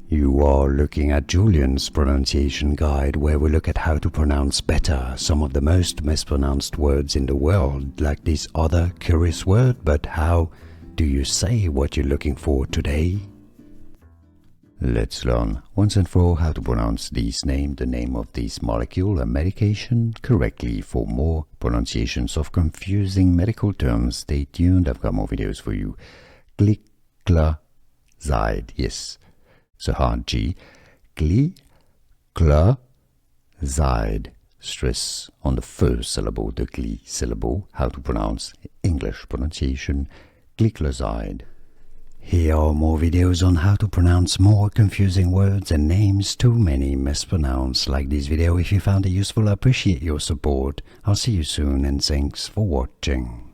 You are looking at Julian's pronunciation guide, where we look at how to pronounce better some of the most mispronounced words in the world, like this other curious word. But how do you say what you're looking for today? Let's learn once and for all how to pronounce this name, the name of this molecule and medication, correctly. For more pronunciations of confusing medical terms, stay tuned. I've got more videos for you. Gliclazide, yes, it's a hard G. Gliclazide. Stress on the first syllable, the gli syllable. How to pronounce English pronunciation, Gliclazide. Here are more videos on how to pronounce more confusing words and names too many mispronounced. Like this video if you found it useful. I appreciate your support. I'll see you soon and thanks for watching.